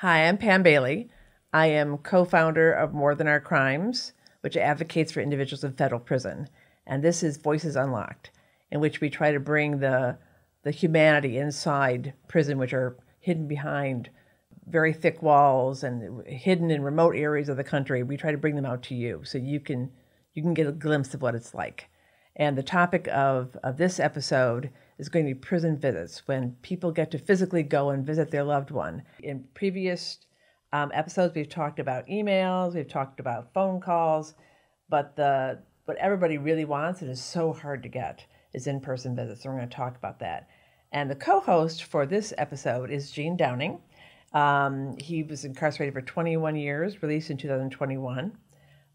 Hi, I'm Pam Bailey. I am co-founder of More Than Our Crimes, which advocates for individuals in federal prison. And this is Voices Unlocked, in which we try to bring the humanity inside prison, which are hidden behind very thick walls and hidden in remote areas of the country. We try to bring them out to you so you can get a glimpse of what it's like. And the topic of this episode is going to be prison visits, when people get to physically go and visit their loved one. In previous episodes, we've talked about emails, we've talked about phone calls, but what everybody really wants, and is so hard to get, is in-person visits. So we're going to talk about that. And the co-host for this episode is Gene Downing. He was incarcerated for 21 years, released in 2021.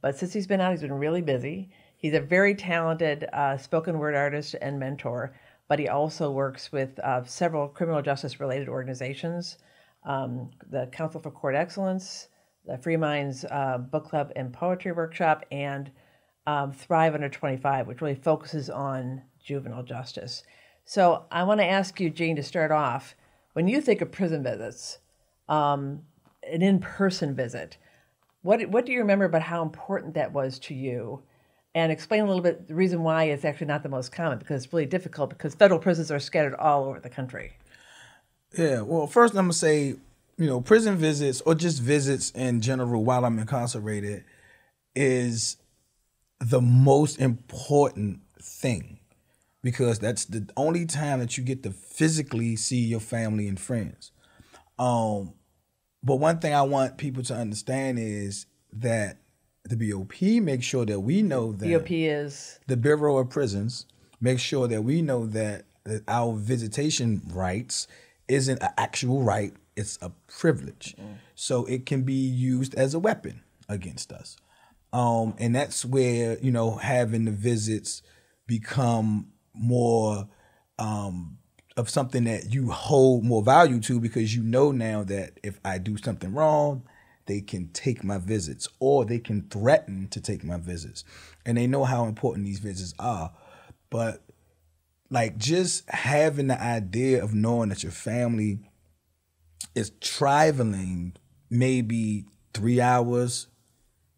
But since he's been out, he's been really busy. He's a very talented spoken word artist and mentor, but he also works with several criminal justice related organizations, the Council for Court Excellence, the Free Minds Book Club and Poetry Workshop, and Thrive Under 25, which really focuses on juvenile justice. So I want to ask you, Gene, to start off, when you think of prison visits, an in-person visit, what do you remember about how important that was to you? And explain a little bit the reason why it's actually not the most common, because it's really difficult because federal prisons are scattered all over the country. Yeah, well, first I'm going to say, prison visits or just visits in general while I'm incarcerated is the most important thing, because that's the only time that you get to physically see your family and friends. But one thing I want people to understand is that the BOP makes sure that we know that BOP is the Bureau of Prisons makes sure that we know that our visitation rights isn't an actual right, it's a privilege. So it can be used as a weapon against us. And that's where, having the visits become more of something that you hold more value to, because you know now that if I do something wrong, they can take my visits, or they can threaten to take my visits. And they know how important these visits are. But just having the idea of knowing that your family is traveling maybe 3 hours,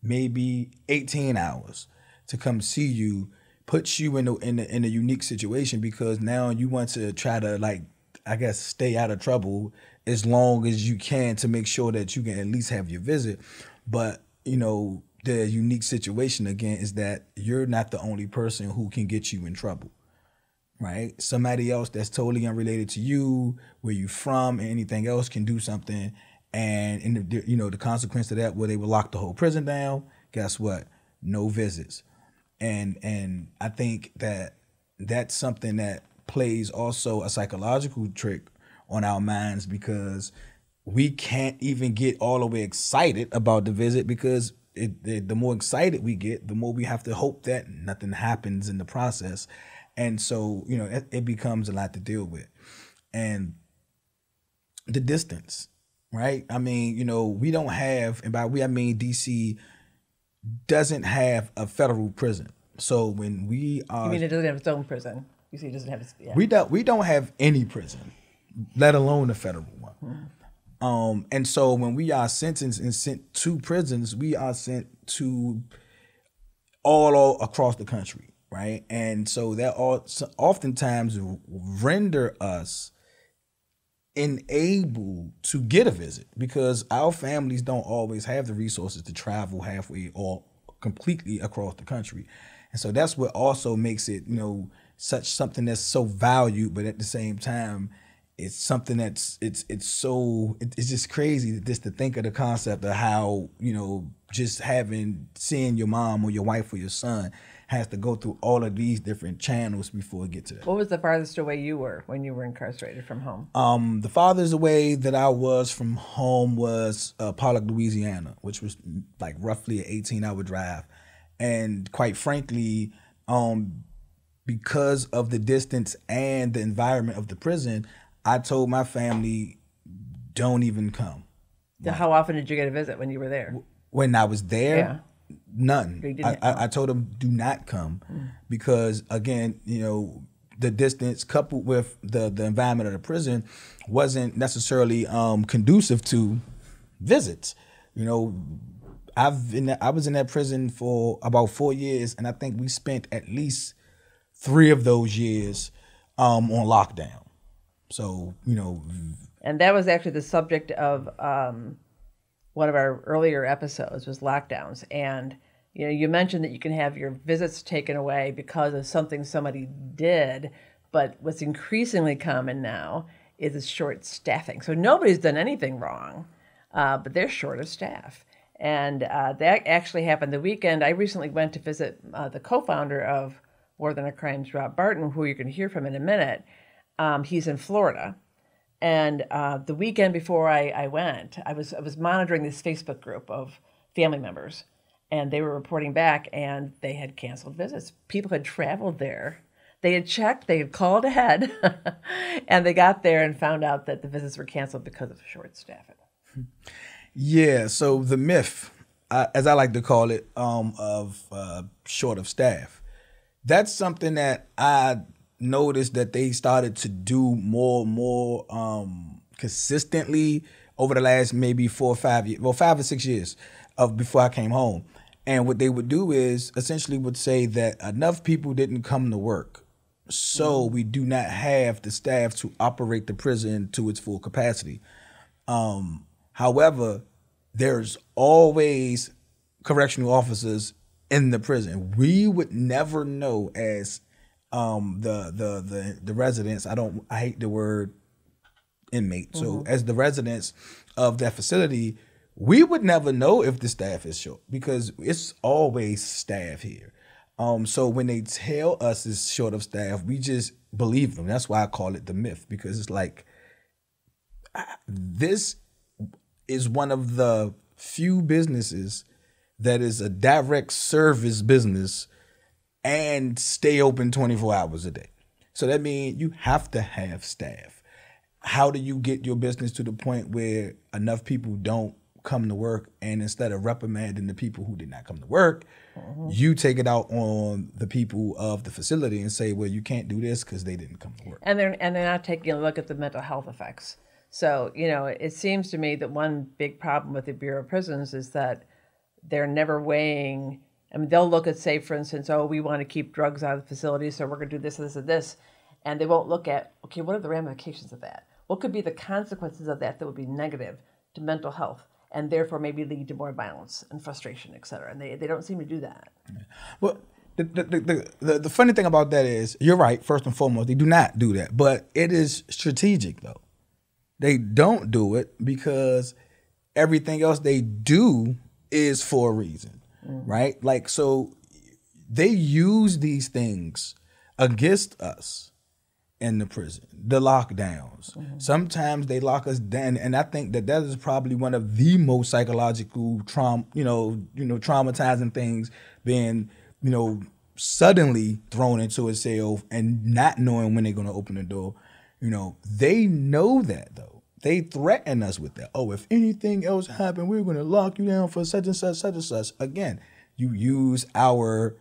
maybe 18 hours to come see you, puts you in a unique situation, because now you want to try to stay out of trouble as long as you can to make sure that you can at least have your visit. But, the unique situation again is that you're not the only person who can get you in trouble, right? Somebody else that's totally unrelated to you, where you from, and anything else can do something. And the consequence of that, where they will lock the whole prison down, guess what? No visits. And I think that that's something that plays also a psychological trick on our minds, because we can't even get all the way excited about the visit, because the more excited we get, the more we have to hope that nothing happens in the process. And so, it becomes a lot to deal with. And the distance, right? I mean, we don't have, and by we I mean DC doesn't have a federal prison. So when we are... You mean it doesn't have its own prison? You say it doesn't have its... Yeah. We don't have any prison, let alone a federal one. And so when we are sentenced and sent to prisons, we are sent to all across the country, right? And so that oftentimes render us unable to get a visit, because our families don't always have the resources to travel halfway or completely across the country. And so that's what also makes it, such something that's so valued, but at the same time, it's something that's it's just crazy just to think of the concept of how, just seeing your mom or your wife or your son has to go through all of these different channels before it gets to that. What was the farthest away you were when you were incarcerated from home? The farthest away that I was from home was Pollock, Louisiana, which was roughly an 18-hour drive. And quite frankly, because of the distance and the environment of the prison, I told my family, don't even come. How often did you get a visit when you were there? When I was there, Yeah. None. I told them, do not come, because again, the distance coupled with the environment of the prison wasn't necessarily conducive to visits. You know, I was in that prison for about 4 years, and I think we spent at least 3 of those years on lockdown. So, you know, and that was actually the subject of one of our earlier episodes was lockdowns. And you know, you mentioned that you can have your visits taken away because of something somebody did, but what's increasingly common now is short staffing. So nobody's done anything wrong, but they're short of staff. And that actually happened the weekend. I recently went to visit the co-founder of More Than Our Crimes, Rob Barton, who you're going to hear from in a minute. He's in Florida. And the weekend before I went, I was monitoring this Facebook group of family members, and they were reporting back, and they had canceled visits. People had traveled there. They had checked, they had called ahead, and they got there and found out that the visits were canceled because of short staffing. Yeah, so the myth, as I like to call it, of short of staff, that's something that I noticed that they started to do more consistently over the last maybe 4 or 5 years, well, 5 or 6 years of before I came home. And what they would do is essentially would say that enough people didn't come to work, so we do not have the staff to operate the prison to its full capacity. However, there's always correctional officers in the prison. We would never know as the residents. I hate the word inmate. So as the residents of that facility, we would never know if the staff is short because it's always staff here. So when they tell us it's short of staff, we just believe them. That's why I call it the myth, because it's like this is one of the few businesses that is a direct service business and stay open 24 hours a day. So that means you have to have staff. How do you get your business to the point where enough people don't come to work, and instead of reprimanding the people who did not come to work, you take it out on the people of the facility and say, well, you can't do this because they didn't come to work. And they're not taking a look at the mental health effects. So, you know, it seems to me that one big problem with the Bureau of Prisons is that they're never weighing. I mean, they'll look at, say, for instance, oh, we want to keep drugs out of the facility, so we're going to do this, this, and this. And they won't look at, okay, what are the ramifications of that? What could be the consequences of that would be negative to mental health and therefore maybe lead to more violence and frustration, et cetera? And they don't seem to do that. Well, the funny thing about that is, you're right, first and foremost, they do not do that. But it is strategic, though. They don't do it because everything else they do is for a reason, right? Like, so they use these things against us in the prison, the lockdowns. Sometimes they lock us down, and I think that is probably one of the most psychological traumatizing things, being, suddenly thrown into a cell and not knowing when they're going to open the door. They know that, though. They threaten us with that. Oh, if anything else happened, we're going to lock you down for such and such, such and such. Again, you use our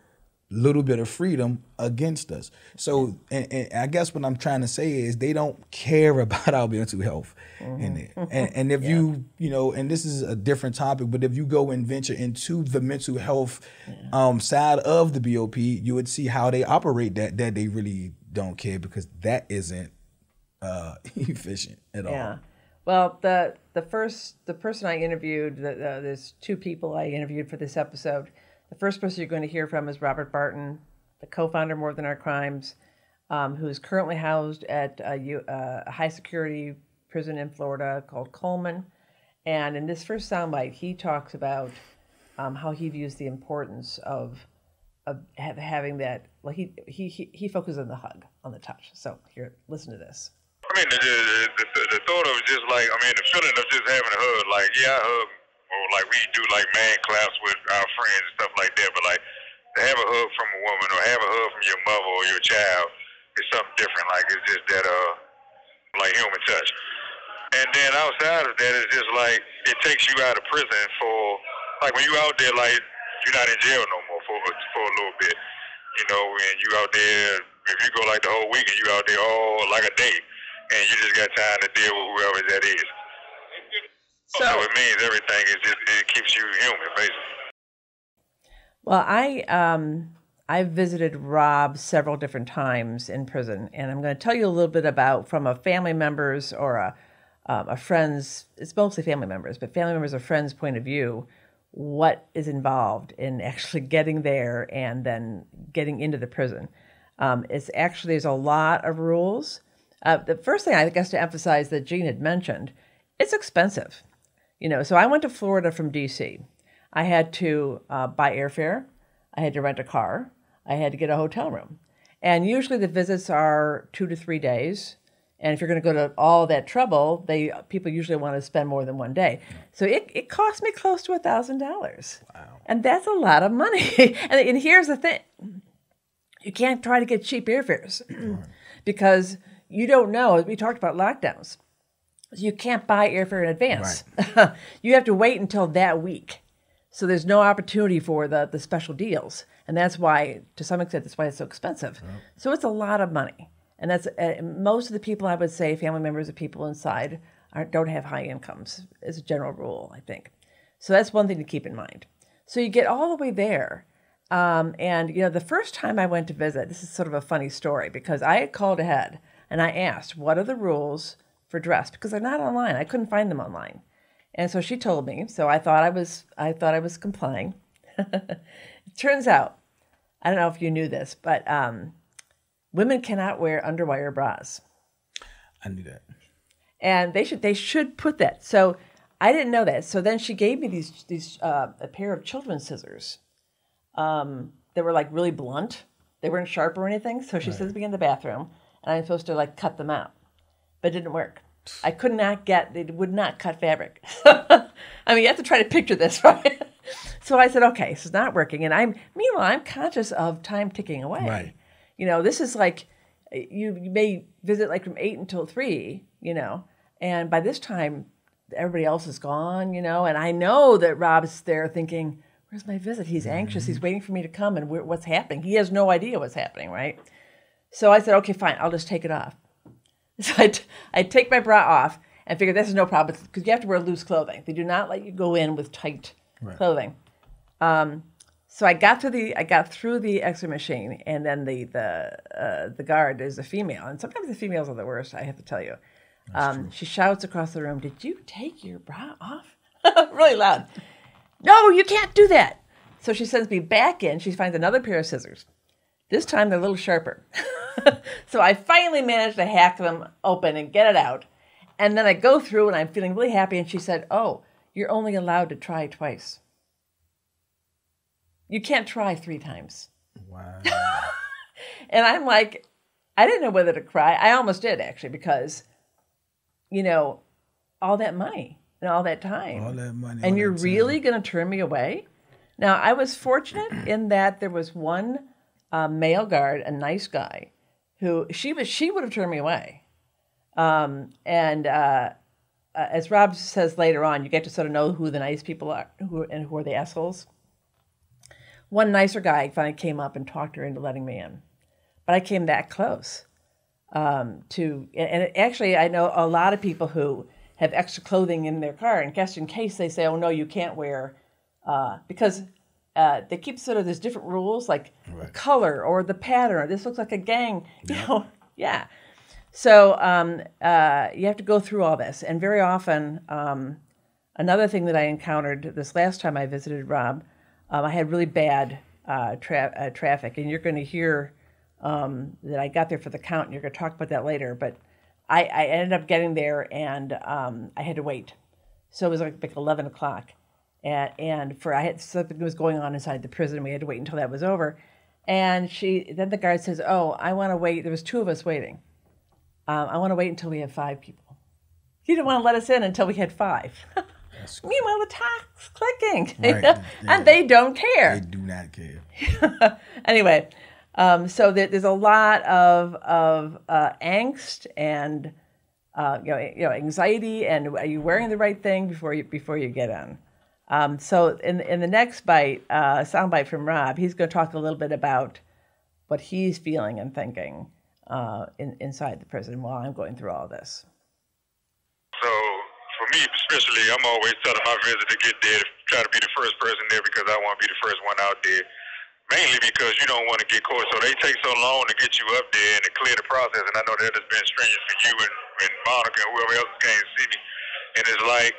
little bit of freedom against us. So, and I guess what I'm trying to say is they don't care about our mental health in there. And if you and this is a different topic, but if you go and venture into the mental health side of the BOP, you would see how they operate that they really don't care, because that isn't efficient at all. Well, the person I interviewed, there's 2 people I interviewed for this episode. The first person you're going to hear from is Robert Barton, the co-founder of More Than Our Crimes, who is currently housed at a high-security prison in Florida called Coleman. And in this first soundbite, he talks about how he views the importance of having that. Well, he focuses on the hug, on the touch. So here, listen to this. I mean, the thought of just like, the feeling of just having a hug, like, yeah, I hug, or like we do like man claps with our friends and stuff like that, but like to have a hug from a woman or have a hug from your mother or your child is something different. Like, it's just that, like human touch. And then outside of that, it's just like, it takes you out of prison for, like when you out there, like, you're not in jail no more for a little bit, and you out there, if you go like the whole weekend, you out there all like a day. And you just got time to deal with whoever that is. So it means everything is just, it keeps you human, basically. Well, I've visited Rob several different times in prison, and I'm going to tell you a little bit about from a family member's or a friend's. It's mostly family members, but family members or friends' point of view, what is involved in actually getting there and then getting into the prison. It's actually there's a lot of rules. The first thing I guess to emphasize that Gene had mentioned, it's expensive. So I went to Florida from D.C. I had to buy airfare. I had to rent a car. I had to get a hotel room. And usually the visits are 2 to 3 days. And if you're going to go to all that trouble, people usually want to spend more than 1 day. So it cost me close to $1,000. Wow. And that's a lot of money. and here's the thing. You can't try to get cheap airfares because you don't know. We talked about lockdowns. You can't buy airfare in advance. Right. You have to wait until that week. So there's no opportunity for the special deals. And that's why, to some extent, that's why it's so expensive. Right. So it's a lot of money. And that's most of the people, I would say, family members of people inside don't have high incomes as a general rule, I think. So that's one thing to keep in mind. So you get all the way there. And the first time I went to visit, this is sort of a funny story because I had called ahead and I asked, what are the rules for dress? Because they're not online. I couldn't find them online. And so she told me, so I thought I was complying. It turns out, I don't know if you knew this, but women cannot wear underwire bras. I knew that. And they should put that. So I didn't know that. So then she gave me these a pair of children's scissors. They were like really blunt. They weren't sharp or anything. So she sends me in the bathroom, and I'm supposed to like cut them out, but it didn't work. I could not they would not cut fabric. I mean, you have to try to picture this, right? So I said, okay, this is not working. And meanwhile, I'm conscious of time ticking away. Right. This is like, you may visit like from 8 until 3, and by this time, everybody else is gone, and I know that Rob's there thinking, where's my visit? He's anxious. He's waiting for me to come, and what's happening? He has no idea what's happening, right? So I said, okay, fine, I'll just take it off. So I take my bra off and figure this is no problem because you have to wear loose clothing. They do not let you go in with tight clothing. So I got through the X-ray machine, and then the guard is a female, and sometimes the females are the worst. I have to tell you. She shouts across the room, "Did you take your bra off?" Really loud. No, you can't do that. So she sends me back in. She finds another pair of scissors. This time they're a little sharper. So I finally managed to hack them open and get it out. And then I go through and I'm feeling really happy. And she said, oh, you're only allowed to try twice. You can't try 3 times. Wow. And I'm like, I didn't know whether to cry. I almost did, actually, because, all that money and all that time. All that money. And you're really going to turn me away? Now, I was fortunate in that there was one male guard, a nice guy, who she would have turned me away. As Rob says later on, you get to sort of know who the nice people are who are the assholes. One nicer guy finally came up and talked her into letting me in. But I came that close actually I know a lot of people who have extra clothing in their car, and just in case they say, oh, no, you can't wear, because they keep sort of, there's different rules, like the color or the pattern, or this looks like a gang, yeah. So you have to go through all this. And very often, another thing that I encountered this last time I visited Rob, I had really bad traffic, and you're going to hear that I got there for the count, and you're going to talk about that later, but I ended up getting there, and I had to wait. So it was like 11 o'clock. And I had something was going on inside the prison. We had to wait until that was over. And then the guard says, oh, I want to wait. There was 2 of us waiting. I want to wait until we have 5 people. He didn't want to let us in until we had 5. Meanwhile, the clock's clicking. Right. And they don't care. They do not care. Anyway, so there's a lot of angst and anxiety, and are you wearing the right thing before you get in? So in the next soundbite from Rob, he's going to talk a little bit about what he's feeling and thinking inside the prison while I'm going through all this. So for me especially, I'm always telling my visitor to get there, to try to be the first person there because I want to be the first one out there. Mainly because you don't want to get caught. So they take so long to get you up there and to clear the process. And I know that has been strenuous for you and Monica and whoever else came to see me. And it's like,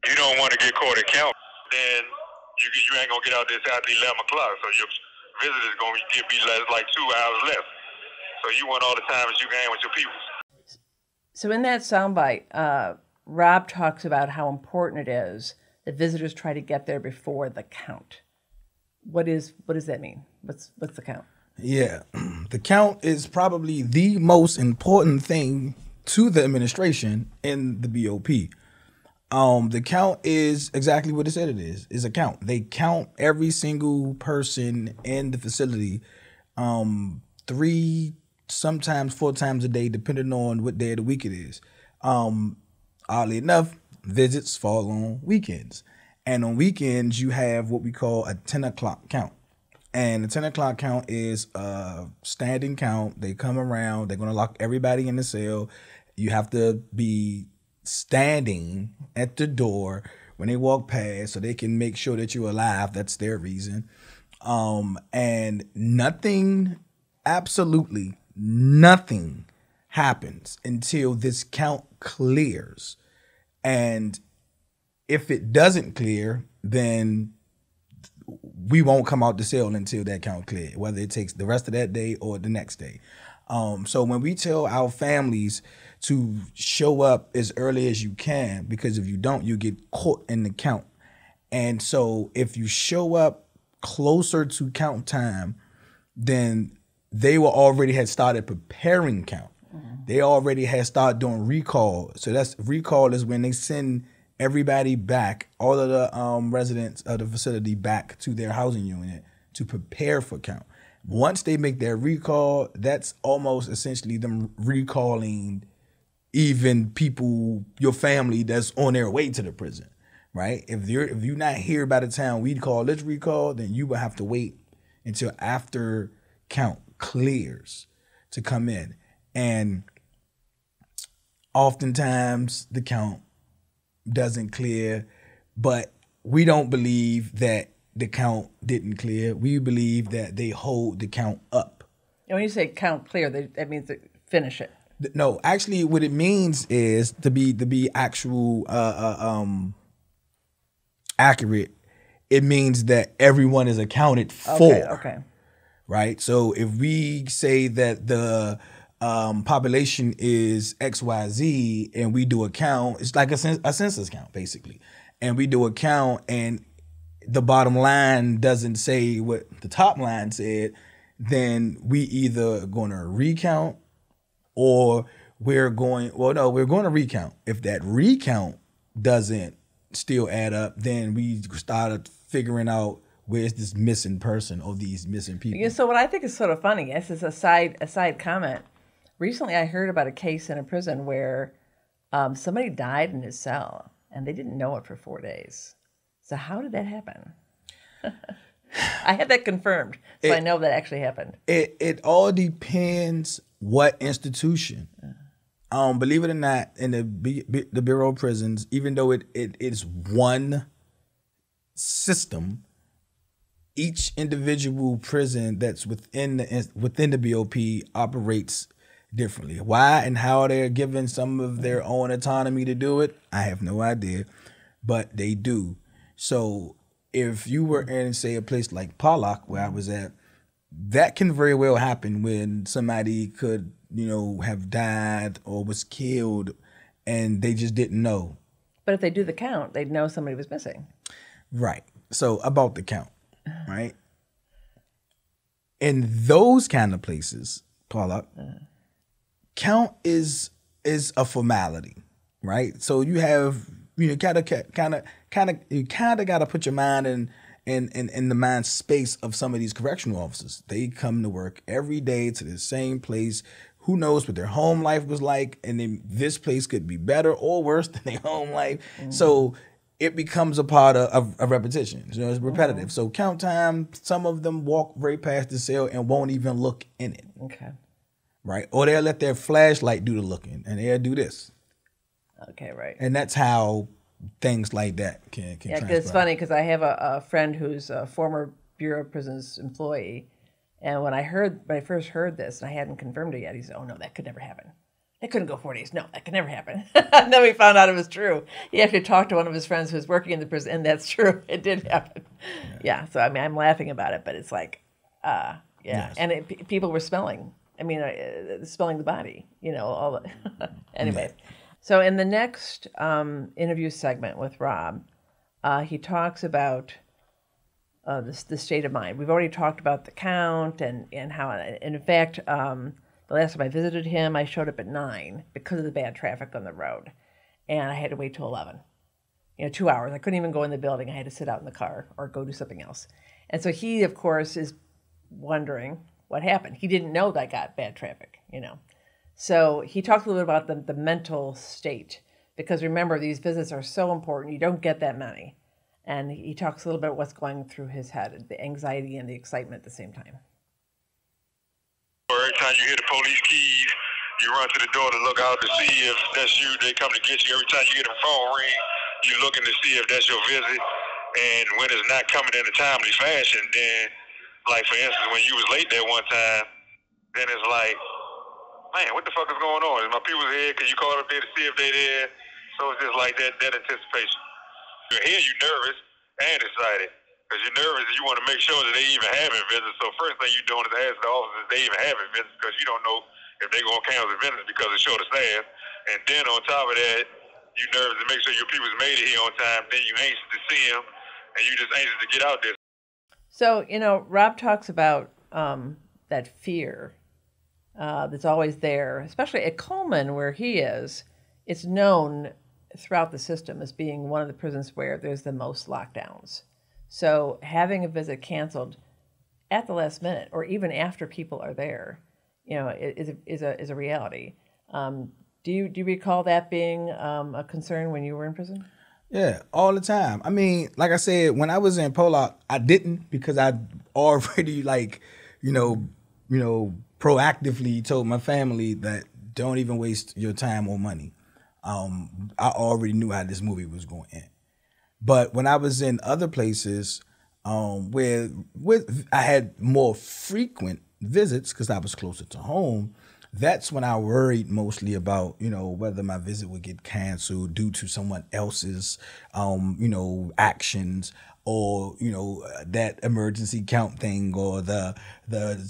you don't want to get caught at count. Then you ain't going to get out there after 11 o'clock. So your visitor's going to be like 2 hours left. So you want all the time as you can with your people. So in that soundbite, Rob talks about how important it is that visitors try to get there before the count. What does that mean? What's the count? Yeah, the count is probably the most important thing to the administration in the BOP. The count is exactly what it said it is a count. They count every single person in the facility 3, sometimes 4 times a day, depending on what day of the week it is. Oddly enough, visits fall on weekends. And on weekends, you have what we call a 10 o'clock count. And the 10 o'clock count is a standing count. They come around. They're going to lock everybody in the cell. You have to be standing at the door when they walk past so they can make sure that you're alive. That's their reason. And nothing, absolutely nothing happens until this count clears. And if it doesn't clear, then we won't come out the cell until that count clear, whether it takes the rest of that day or the next day. So when we tell our families to show up as early as you can, because if you don't, you get caught in the count. And so if you show up closer to count time, then they will already had started preparing count. They already had started doing recall. So that's recall is when they send everybody back, all of the residents of the facility back to their housing unit to prepare for count. Once they make their recall, that's almost essentially them recalling even people, your family that's on their way to the prison, right? If you're not here by the time we call this recall, then you will have to wait until after count clears to come in. And oftentimes the count doesn't clear, but we don't believe that the count didn't clear. We believe that they hold the count up. And when you say count clear, that means to finish it. No, actually, what it means is to be actual accurate. It means that everyone is accounted for. Okay. Right. So if we say that the population is XYZ and we do a count, it's like a census count basically, and we do a count and the bottom line doesn't say what the top line said, then we either going to recount or we're going to recount. If that recount doesn't still add up, then we started figuring out where's this missing person or these missing people. Yeah, so what I think is sort of funny, this is a side comment. Recently, I heard about a case in a prison where somebody died in his cell, and they didn't know it for 4 days. So how did that happen? I had that confirmed, so I know that actually happened. It all depends what institution. Believe it or not, in the Bureau of Prisons, even though it is one system, each individual prison that's within the BOP operates differently. Why and how they're given some of their own autonomy to do it, I have no idea, but they do. So if you were in, say, a place like Pollock, where I was at, that can very well happen when somebody could, have died or was killed and they just didn't know. But if they do the count, they'd know somebody was missing. Right. So about the count, right? In those kind of places, Pollock, count is a formality, right? So you have kind of got to put your mind in the mind space of some of these correctional officers. They come to work every day to the same place. Who knows what their home life was like, and then this place could be better or worse than their home life. Mm-hmm. So it becomes a part of repetition. It's repetitive. Mm-hmm. So count time, some of them walk right past the cell and won't even look in it. Okay. Right? Or they'll let their flashlight do the looking, and they'll do this. Okay, right. And that's how things like that can Yeah, transpire. 'cause it's funny because I have a friend who's a former Bureau of Prisons employee, and when I first heard this, and I hadn't confirmed it yet, he said, "Oh no, that could never happen. It couldn't go 4 days. No, that could never happen." And then we found out it was true. He actually talked to one of his friends who was working in the prison, and that's true. It did happen. Yeah. So I mean, I'm laughing about it, but it's like, yeah. Yes. And people were smelling. I mean, smelling the body. You know, all the. Anyway. So in the next interview segment with Rob, he talks about the state of mind. We've already talked about the count and how, and in fact, the last time I visited him, I showed up at 9 because of the bad traffic on the road, and I had to wait till 11. 2 hours. I couldn't even go in the building. I had to sit out in the car or go do something else. And so he, of course, is wondering what happened. He didn't know that I got bad traffic, So he talked a little bit about the mental state, because remember, these visits are so important. You don't get that many. And he talks a little bit about what's going through his head, the anxiety and the excitement at the same time. Every time you hear the police keys, you run to the door to look out to see if that's you. They come to get you. Every time you get a phone ring, you're looking to see if that's your visit. And when it's not coming in a timely fashion, then, like, for instance, when you was late that one time, then it's like, man, what the fuck is going on? Is my people's here? Can you call up there to see if they're there? So it's just like that anticipation. You're here, you're nervous and excited. Because you're nervous and you want to make sure that they even having visits. So first thing you're doing is ask the officers if they even having visits, because you don't know if they're going to cancel visits because it's short of staff. And then on top of that, you're nervous to make sure your people's made it here on time. Then you're anxious to see them, and you're just anxious to get out there. So, Rob talks about that fear that's always there, especially at Coleman where he is. It's known throughout the system as being one of the prisons where there's the most lockdowns. So having a visit canceled at the last minute, or even after people are there, is a reality. Do you recall that being a concern when you were in prison? Yeah, all the time. I mean, like I said, when I was in Pollock, I didn't, because I already proactively told my family that don't even waste your time or money. I already knew how this movie was going to end. But when I was in other places where I had more frequent visits because I was closer to home, that's when I worried mostly about, whether my visit would get canceled due to someone else's, actions, or, that emergency count thing, or the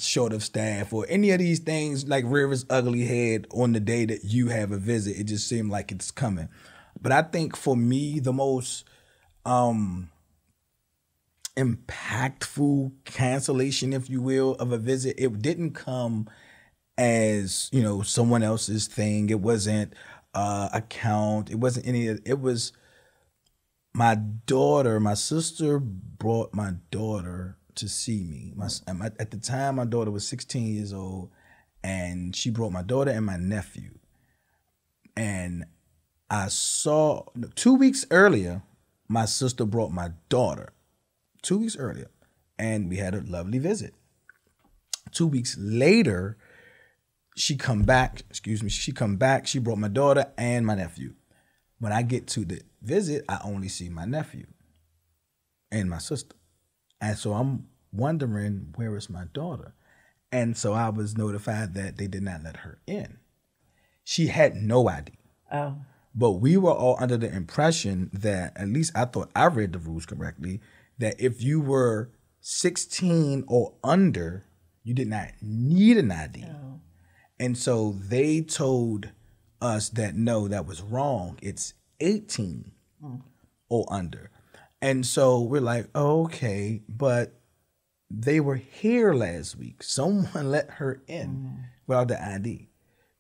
short of staff, or any of these things, like rear its ugly head on the day that you have a visit. It just seemed like it's coming. But I think for me, the most impactful cancellation, if you will, of a visit, it didn't come as someone else's thing. It wasn't a count. It wasn't any. It was my daughter. My sister brought my daughter to see me. At the time, my daughter was 16 years old, and she brought my daughter and my nephew. And I saw 2 weeks earlier, my sister brought my daughter. 2 weeks earlier, and we had a lovely visit. 2 weeks later, she come back. She brought my daughter and my nephew. When I get to the visit, I only see my nephew and my sister. And so I'm wondering, where is my daughter? And so I was notified that they did not let her in. She had no ID. Oh. But we were all under the impression that, at least I thought I read the rules correctly, that if you were 16 or under, you did not need an ID. Oh. And so they told us that no, that was wrong. It's 18 or under. And so we're like, oh, okay, but they were here last week. Someone let her in without the ID,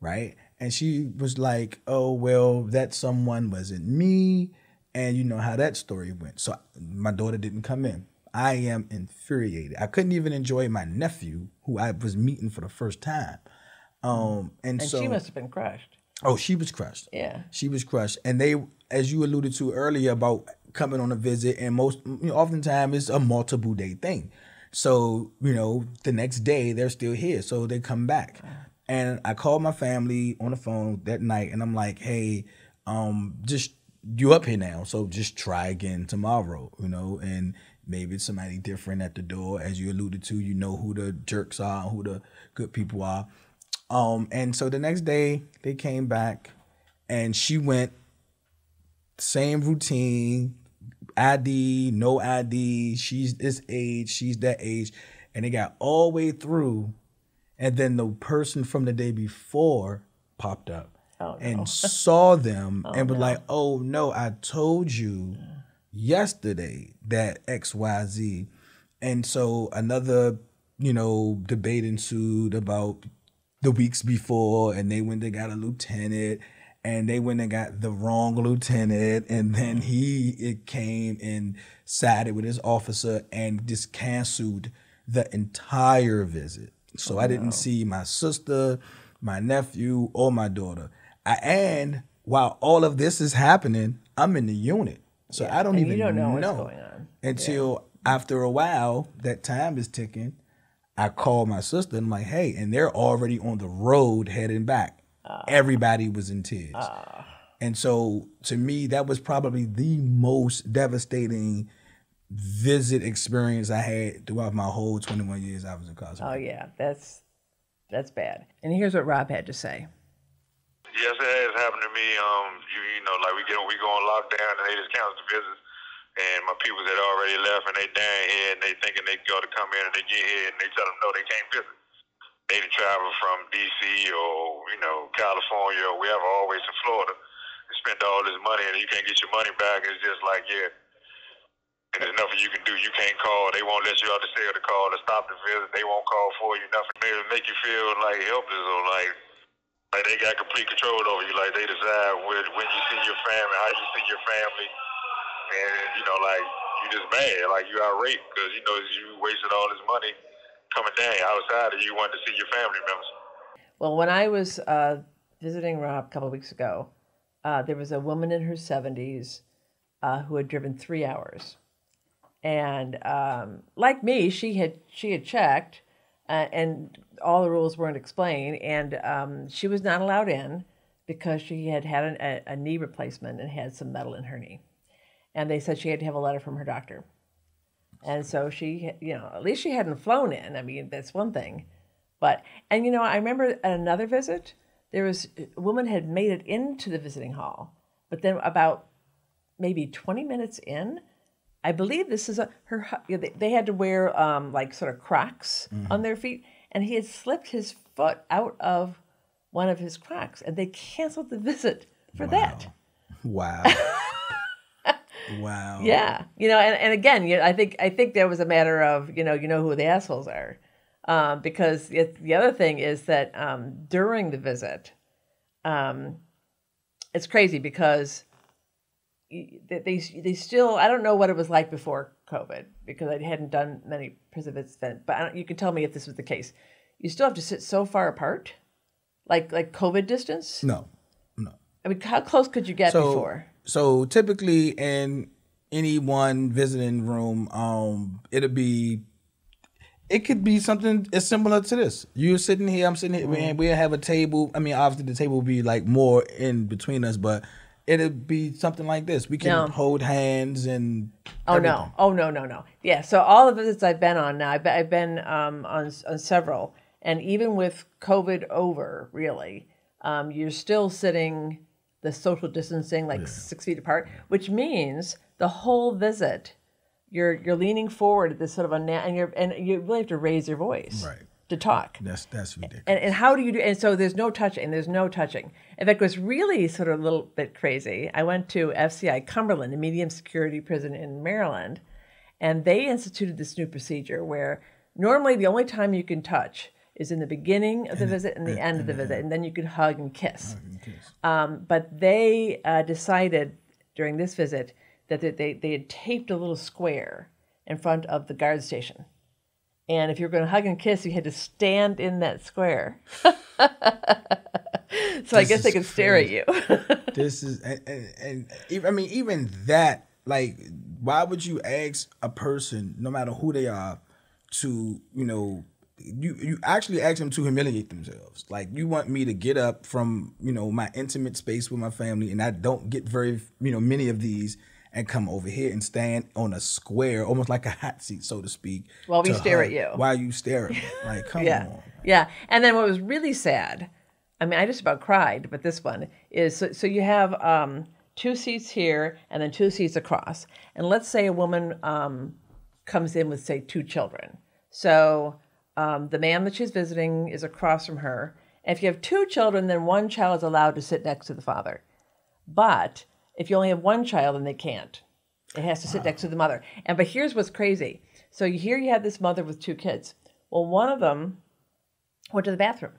right? And she was like, oh, well, that someone wasn't me. And you know how that story went. So my daughter didn't come in. I am infuriated. I couldn't even enjoy my nephew, who I was meeting for the first time. And so she must have been crushed. Oh, she was crushed. Yeah. She was crushed. And they, as you alluded to earlier about coming on a visit, and oftentimes it's a multiple day thing. So, the next day they're still here. So they come back. And I called my family on the phone that night, and I'm like, hey, just you up here now, so just try again tomorrow, you know, and maybe it's somebody different at the door, as you alluded to. You know who the jerks are, who the good people are. And so the next day they came back, and she went same routine, ID, no ID. She's this age, she's that age, and they got all the way through, and then the person from the day before popped up. Oh, no. And saw them and was like, oh no, I told you yesterday that XYZ. And so another, debate ensued about the weeks before, and they went and got a lieutenant, and they went and got the wrong lieutenant, and then it came and sided with his officer and just canceled the entire visit. So I didn't see my sister, my nephew, or my daughter. And while all of this is happening, I'm in the unit. So I don't even know what's going on until after a while, that time is ticking. I call my sister and I'm like, hey, and they're already on the road heading back. Everybody was in tears. And so to me, that was probably the most devastating visit experience I had throughout my whole 21 years I was incarcerated. Oh yeah, that's bad. And here's what Rob had to say. Yes, it has happened to me. Like we go on lockdown and they just cancel the visits, and my people that already left and they down here and they thinking they go to come in and they get here and they tell them no, they can't visit. They done travel from DC or California or wherever, always to Florida, and spent all this money and you can't get your money back. It's just like, yeah, and there's nothing you can do. You can't call. They won't let you out the cell to call to stop the visit. They won't call for you. Nothing. It'll make you feel like helpless or like they got complete control over you. Like they decide when you see your family, how you see your family, and you just mad, like you irate because you wasted all this money coming down outside of you wanting to see your family members. Well, when I was visiting Rob a couple of weeks ago, there was a woman in her 70s who had driven 3 hours. And like me, she had checked, and all the rules weren't explained, and she was not allowed in because she had a knee replacement and had some metal in her knee. And they said she had to have a letter from her doctor. And so she, at least she hadn't flown in. I mean, that's one thing. But, and I remember at another visit, there was a woman had made it into the visiting hall, but then about maybe 20 minutes in, I believe this is they had to wear like sort of Crocs on their feet, and he had slipped his foot out of one of his Crocs, and they canceled the visit for that. Wow. Wow. Yeah. And again, I think there was a matter of, who the assholes are. Because the other thing is that during the visit, it's crazy because they still, I don't know what it was like before COVID because I hadn't done many prison visits then, but you can tell me if this was the case. You still have to sit so far apart, like COVID distance? No. I mean, how close could you get before? So typically in any one visiting room, it could be something as similar to this. You're sitting here, I'm sitting here, and we have a table. I mean, obviously the table will be like more in between us, but it'd be something like this. We can hold hands and everything. Oh no. Yeah, so all the visits I've been on now, I've been on several, and even with COVID over, really, you're still sitting the social distancing 6 feet apart, which means the whole visit you're leaning forward at this sort of and you really have to raise your voice to talk. That's ridiculous. And how do you do? And so there's no touching. In fact, what's really sort of a little bit crazy, I went to FCI Cumberland, a medium security prison in Maryland, and they instituted this new procedure where normally the only time you can touch is in the beginning of the visit and the end of the visit, and then you can hug and kiss. But they decided during this visit that they had taped a little square in front of the guard station. And if you were going to hug and kiss, you had to stand in that square. So I guess they could stare at you. This is, and even that, why would you ask a person, no matter who they are, to, you actually ask them to humiliate themselves. Like, you want me to get up from, my intimate space with my family, and I don't get very, many of these, and come over here and stand on a square, almost like a hot seat, so to speak. While we stare at you. While you stare at me. Like, come on. Yeah. And then what was really sad, I mean, I just about cried, but this one is, so you have 2 seats here and then 2 seats across. And let's say a woman comes in with, say, 2 children. So the man that she's visiting is across from her. And if you have 2 children, then 1 child is allowed to sit next to the father. But if you only have 1 child, then they can't. It has to sit next to the mother. But here's what's crazy. So here you have this mother with 2 kids. Well, one of them went to the bathroom.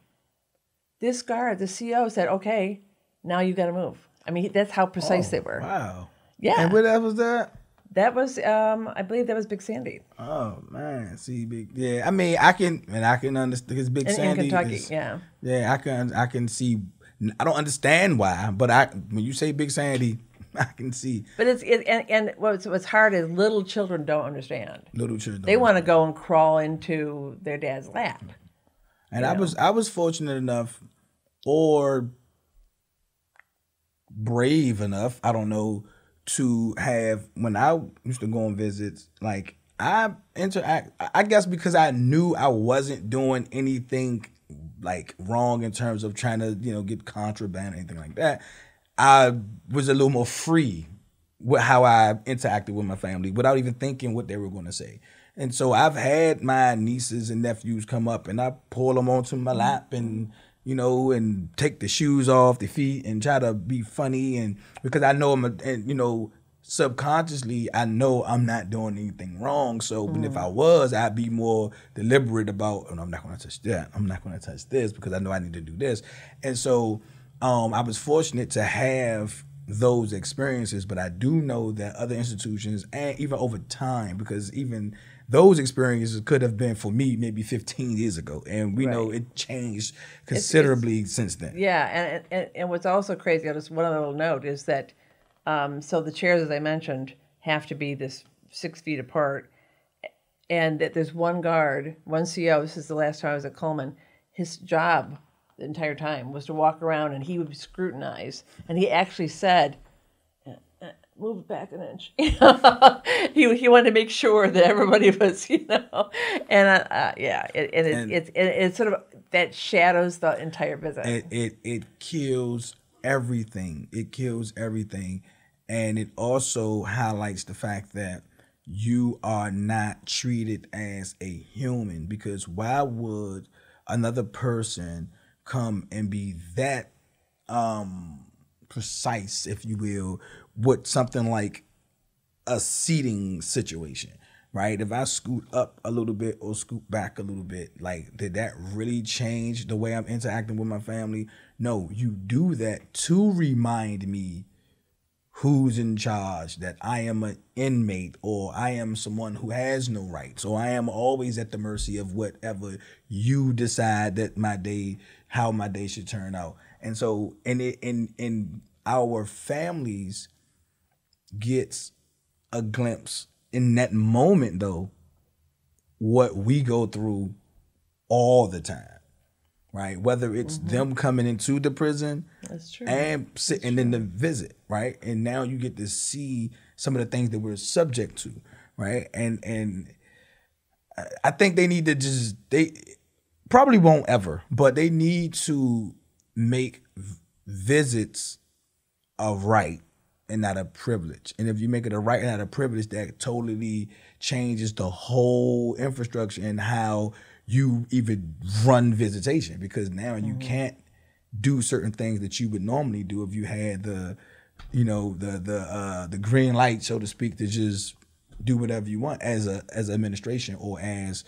This guard, the CO, said, okay, now you got to move. I mean, that's how precise they were. Wow. Yeah. And where was that? That was, I believe that was Big Sandy. Oh, man. See, I mean, I can understand, because Big Sandy in Kentucky, is, yeah. Yeah, I can see. I don't understand why, but when you say Big Sandy, I can see. But and what's hard is little children don't understand. Little children. They want to go and crawl into their dad's lap. And I was fortunate enough, or brave enough, I don't know, to have, when I used to go on visits, like, I guess because I knew I wasn't doing anything like wrong in terms of trying to, get contraband or anything like that. I was a little more free with how I interacted with my family without even thinking what they were going to say. And so I've had my nieces and nephews come up, and I pull them onto my lap and, and take the shoes off the feet and try to be funny. And because I know subconsciously, I know I'm not doing anything wrong. So but if I was, I'd be more deliberate about, I'm not going to touch that. I'm not going to touch this because I know I need to do this. And so I was fortunate to have those experiences, but I do know that other institutions, and even over time, because even those experiences could have been for me maybe 15 years ago, and we know it changed considerably since then. Yeah, and what's also crazy, just one other little note, is that so the chairs, as I mentioned, have to be this 6 feet apart, and that there's one guard, one CO. This is the last time I was at Coleman. His job the entire time was to walk around, and he would scrutinize, and he actually said, move it back an inch. He wanted to make sure that everybody was, and it's sort of, that shadows the entire visit. It kills everything. It kills everything, and it also highlights the fact that you are not treated as a human, because why would another person come and be that precise, if you will, with something like a seating situation, right? If I scoot up a little bit or scoot back a little bit, like, did that really change the way I'm interacting with my family? No, you do that to remind me who's in charge, that I am an inmate, or I am someone who has no rights, or I am always at the mercy of whatever you decide that how my day should turn out. And so, in our families gets a glimpse in that moment, though, what we go through all the time. Right, whether it's them coming into the prison, that's true, and sitting in the visit, right, and now you get to see some of the things that we're subject to, right, and I think they need to they probably won't ever, but they need to make visits a right and not a privilege. And if you make it a right and not a privilege, that totally changes the whole infrastructure and how you even run visitation, because now you can't do certain things that you would normally do if you had the green light, so to speak, to just do whatever you want as administration or as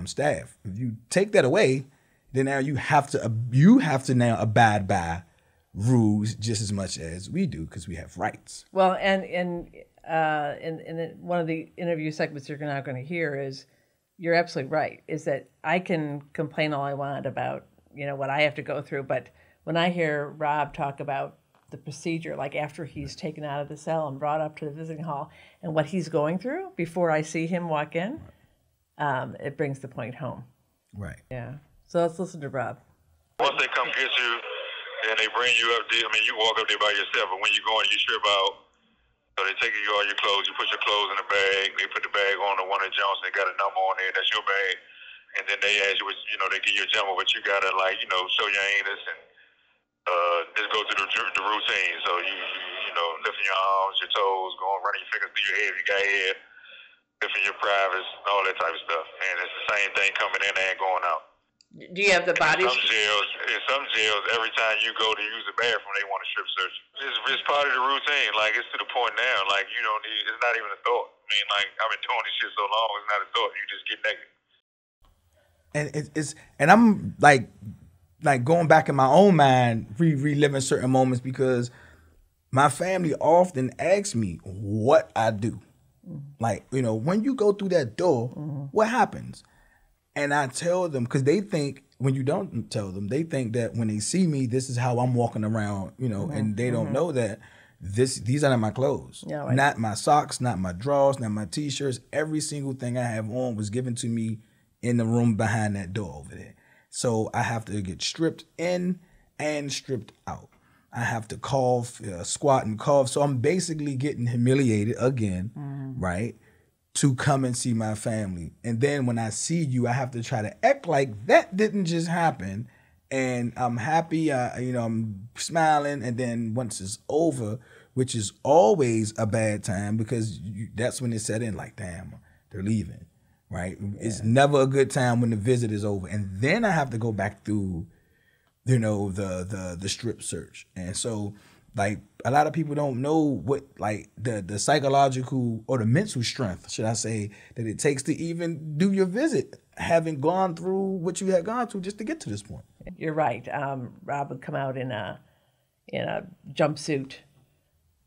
staff. If you take that away, then now you have to now abide by rules just as much as we do, because we have rights. Well, and in one of the interview segments you're not going to hear is, you're absolutely right, is that I can complain all I want about, what I have to go through. But when I hear Rob talk about the procedure, like after he's taken out of the cell and brought up to the visiting hall, and what he's going through before I see him walk in, it brings the point home. Right. Yeah. So let's listen to Rob. Once they come get you, and they bring you up there, I mean, you walk up there by yourself, but when you go in, you strip out. So they take you all your clothes, you put your clothes in a bag, they put the bag on the one of Johnson, they got a number on there, that's your bag. And then they ask you, they give you a jumbo, but you gotta, show your anus and just go through the routine. So you lifting your arms, your toes, going running your fingers through your head if you got hair, lifting your privates, all that type of stuff. And it's the same thing coming in and going out. Do you have the body? In some jails, every time you go to use the bathroom, they want a strip search. It's part of the routine. Like, it's to the point now, like, you don't need, it's not even a thought. I mean, like, I've been doing this shit so long, it's not a thought. You just get naked. And I'm like going back in my own mind, reliving certain moments, because my family often asks me what I do. Like, when you go through that door, what happens? And I tell them, because they think, when you don't tell them, they think that when they see me, this is how I'm walking around, and they don't know that these are not my clothes. Yeah, right. Not my socks, not my drawers, not my t-shirts. Every single thing I have on was given to me in the room behind that door over there. So I have to get stripped in and stripped out. I have to cough, squat and cough. So I'm basically getting humiliated again, right? To come and see my family. And then when I see you, I have to try to act like that didn't just happen. And I'm happy, I'm smiling. And then once it's over, which is always a bad time, because that's when it set in, like, damn, they're leaving, right? Yeah. It's never a good time when the visit is over. And then I have to go back through, the strip search. And so, like, a lot of people don't know what, like, the psychological or the mental strength, should I say, that it takes to even do your visit, having gone through what you had gone through just to get to this point. You're right. Rob would come out in a jumpsuit,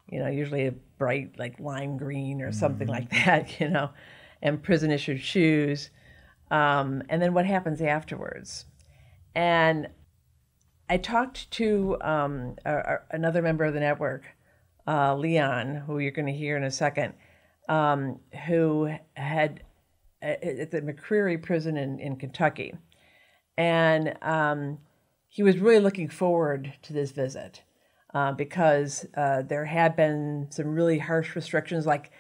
usually a bright, like, lime green or something like that, and prison issued shoes. And then what happens afterwards? And I talked to another member of the network, Leon, who you're going to hear in a second, who had at the McCreary prison in Kentucky. And he was really looking forward to this visit because there had been some really harsh restrictions. Like,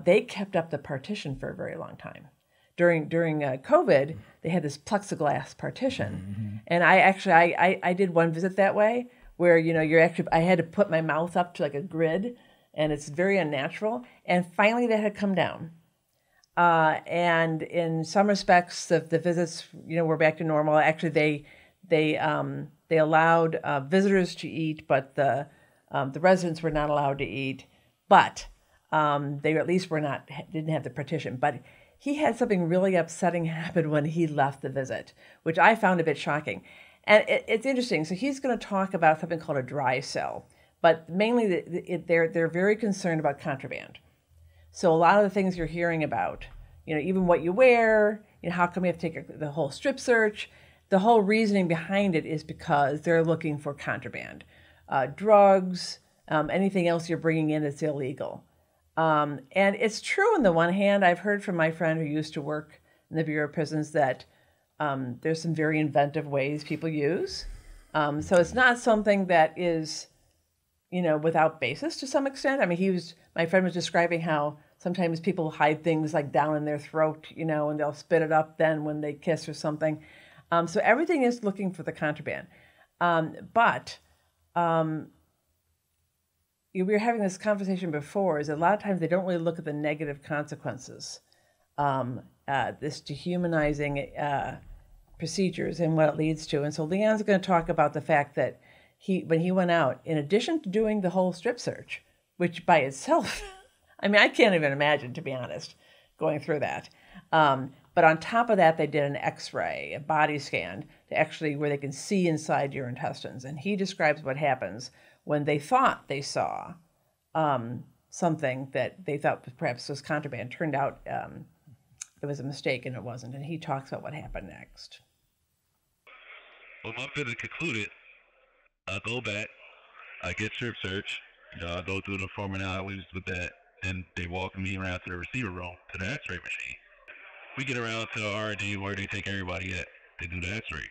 they kept up the partition for a very long time. During COVID, they had this plexiglass partition, and I did one visit that way, where I had to put my mouth up to like a grid, and it's very unnatural. And finally, that had come down, and in some respects, the visits were back to normal. Actually, they allowed visitors to eat, but the residents were not allowed to eat. But they at least didn't have the partition, but. He had something really upsetting happen when he left the visit, which I found a bit shocking. And it's interesting. So he's going to talk about something called a dry cell, but mainly they're very concerned about contraband. So a lot of the things you're hearing about, even what you wear, how come you have to take the whole strip search, the whole reasoning behind it is because they're looking for contraband, drugs, anything else you're bringing in that's illegal. And it's true on the one hand. I've heard from my friend who used to work in the Bureau of Prisons that there's some very inventive ways people use. So it's not something that is, without basis to some extent. I mean, my friend was describing how sometimes people hide things like down in their throat, and they'll spit it up then when they kiss or something. So everything is looking for the contraband. But we were having this conversation before, is a lot of times they don't really look at the negative consequences, this dehumanizing procedures and what it leads to. And so Leon's going to talk about the fact that when he went out, in addition to doing the whole strip search, which by itself, I mean, I can't even imagine, to be honest, going through that. But on top of that, they did an X-ray, a body scan, where they can see inside your intestines. And he describes what happens when they thought they saw something that they thought perhaps was contraband. Turned out it was a mistake and it wasn't. And he talks about what happened next. Well, my visit concluded. I go back. I get strip search. I go through the formalities with that. And they walk me around to the receiver room, to the X-ray machine. We get around to R&D where they take everybody at. to do the x-ray.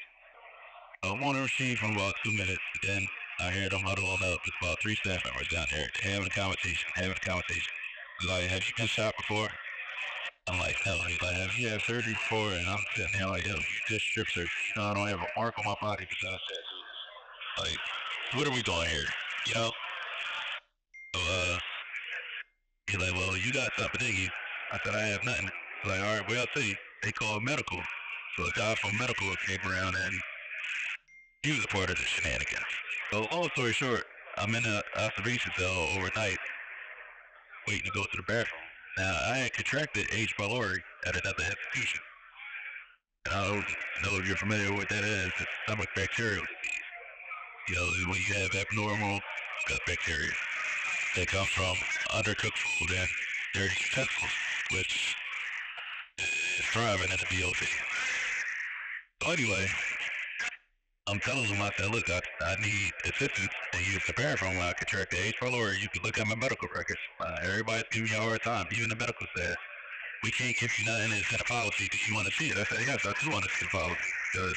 I'm on the machine for about 2 minutes, then I hear them huddling up. It's about 3 staff members down there having a conversation. Like, have you been shot before? I'm like, no. He's like, have you had surgery before? And I'm sitting there like, yo, you just strip search. You know, I don't have a mark on my body besides tattoos. Like, what are we doing here? You know? So, he's like, well, you got something in you. I said, I have nothing. He's like, all right, well, I'll tell you. They called medical. So a guy from medical came around and he was a part of the shenanigans. So long story short, I'm in an observation cell overnight waiting to go to the bathroom. Now, I had contracted H. pylori at another institution. And I don't know if you're familiar with what that is. It's stomach bacterial disease. You know, when you have abnormal gut bacteria that comes from undercooked food and dirty utensils, which is thriving in the BOP. So anyway, I'm telling them, I said, look, I need assistance and use the bathroom when I contract the H. pylori. You can look at my medical records. Everybody's giving me a hard time, even the medical staff. We can't give you nothing in a policy. Do you want to see it? I said, yes, I do want to see the policy because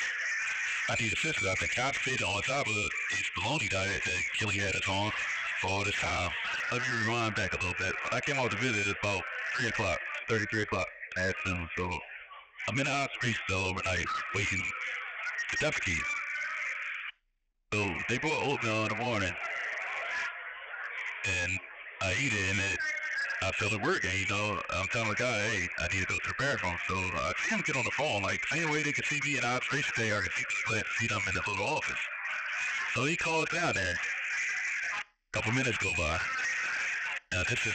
I need assistance. I've been constipated on top of this baloney diet that Gilead is on for all this time. Let me rewind back a little bit. When I came out to visit, it's about 3 o'clock, 33 o'clock in the afternoon. So I'm in the observation cell overnight waiting to defecate. So they brought oatmeal in the morning, and I eat it, and I feel it working, you know. I'm telling the guy, hey, I need to go to the bathroom. So I see him get on the phone, like, same way they can see me in observation day, I can see them in the little office. So he calls down there. A couple minutes go by. Now this is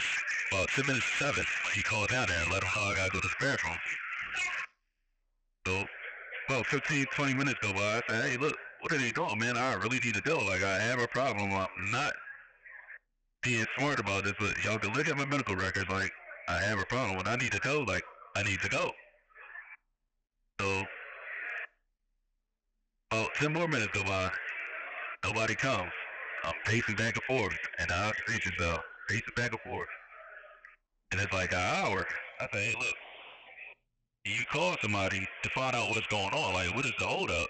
about 10 minutes to 7. He called down there and let him know I gotta go to the bathroom. So about 15, 20 minutes go by. I said, hey, look, what are they doing, man? I really need to go. Like, I have a problem. I'm not being smart about this, but y'all can look at my medical records. Like, I have a problem. When I need to go, like, I need to go. So, about 10 more minutes go by. Nobody comes. I'm pacing back and forth in the observation cell. Pacing back and forth. And it's like an hour. I say, hey, look, you call somebody to find out what's going on. Like, what is the holdup?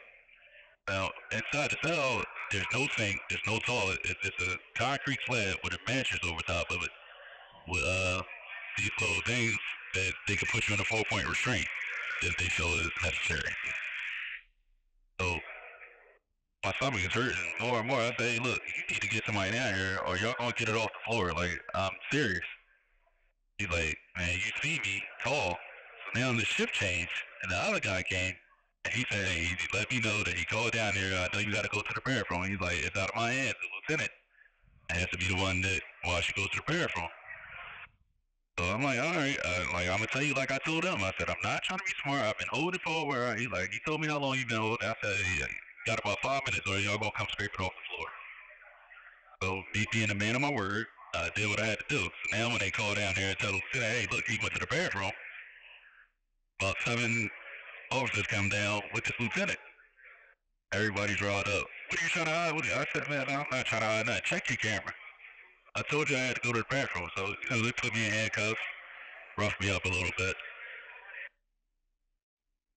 Now, inside the cell, there's no sink, there's no toilet. It's a concrete slab with a mattress over top of it with these little things that they can put you in a 4-point restraint if they feel is necessary. So my stomach is hurting more and more. I say, hey, look, you need to get somebody down here or y'all gonna get it off the floor. Like, I'm serious. He's like, man, you see me tall. So now the shift changed and the other guy came. And he said, hey, he let me know that he called down here. I know you got to go to the bathroom. He's like, it's out of my hands. The lieutenant has to be the one that while she goes to the bathroom. So I'm like, all right. I'm going to tell you like I told him. I said, I'm not trying to be smart. I've been holding for a while. He's like, he told me how long you've been holding. I said, hey, got about 5 minutes or y'all going to come scraping off the floor. So me being a man of my word, I did what I had to do. So now when they call down here and tell the lieutenant, hey, look, he went to the bathroom. About 7 officers come down with this lieutenant. Everybody's riled up. What are you trying to hide? I said, man, I'm not trying to hide nothing. Check your camera. I told you I had to go to the bathroom, so they put me in handcuffs, roughed me up a little bit.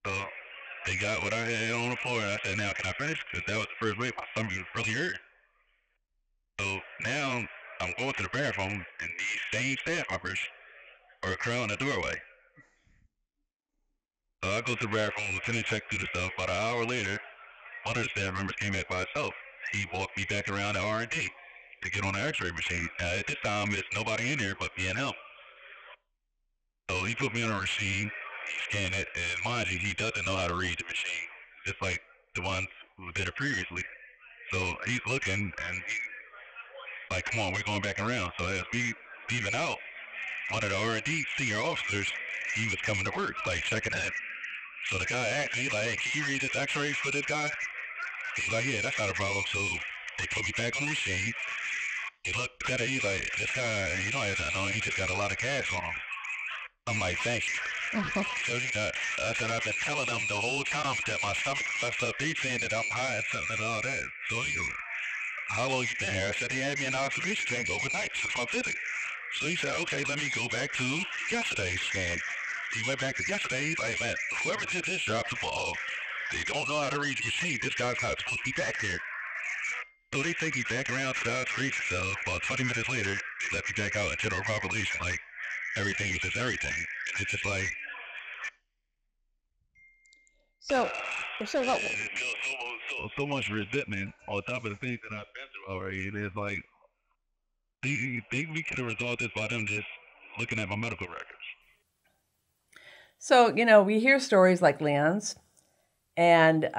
So they got what I had on the floor, and I said, now can I finish? Because that was the first week. My stomach was really hurt. So now I'm going to the bathroom, and these same staff members are crowding the doorway. So I go to the bathroom, lieutenant checked through the stuff. About an hour later, one of the staff members came back by himself. He walked me back around to R&D to get on the x-ray machine. At this time, there's nobody in there but me and him. So he put me on a machine, he scanned it, and mind you, he doesn't know how to read the machine, just like the ones who did it previously. So he's looking, and he's like, come on, we're going back around. So as we leaving out, one of the R&D senior officers, he was coming to work, like checking in. So the guy asked me, like, hey, can you read this x-rays for this guy? He's like, yeah, that's not a problem. So they put me back on the machine. He looked at it, he's like, this guy, you don't have to know, he just got a lot of cash on him. I'm like, thank you. So I said, I've been telling them the whole time that my stomach messed up. They saying that I'm high and something and all that. So how long you been here? I said, he had me in observation tank overnight since my visit. So he said, okay, let me go back to yesterday's scan. He went back to yesterday. He's like, man, whoever did this dropped the ball. They don't know how to read the machine. This guy's not supposed to be back there. So they take you back around to the street. So about 20 minutes later, they let you back out in general population. Like, everything is just everything. It's just like... So what? So much resentment on top of the things that I've been through already. It is like, we could have resolved this by them just looking at my medical records. So, we hear stories like Leon's, and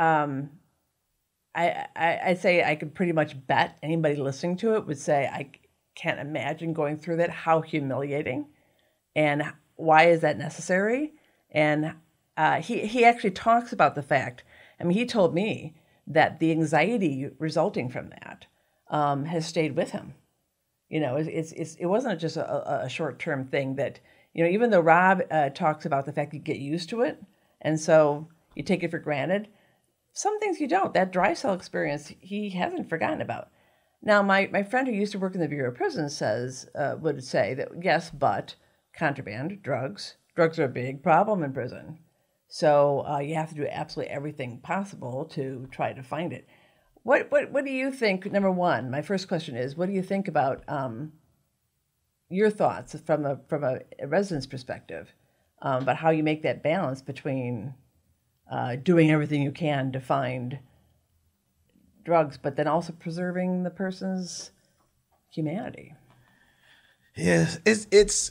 I'd say I could pretty much bet anybody listening to it would say, I can't imagine going through that. How humiliating, and why is that necessary? And he actually talks about the fact, he told me that the anxiety resulting from that has stayed with him. It wasn't just a short-term thing that, even though Rob talks about the fact you get used to it, and so you take it for granted, some things you don't. That dry cell experience, he hasn't forgotten about. Now, my friend who used to work in the Bureau of Prisons would say that, yes, but contraband, drugs are a big problem in prison. So you have to do absolutely everything possible to try to find it. What do you think? Number one, my first question is, what do you think about your thoughts from a resident's perspective about how you make that balance between doing everything you can to find drugs, but then also preserving the person's humanity? Yes, it's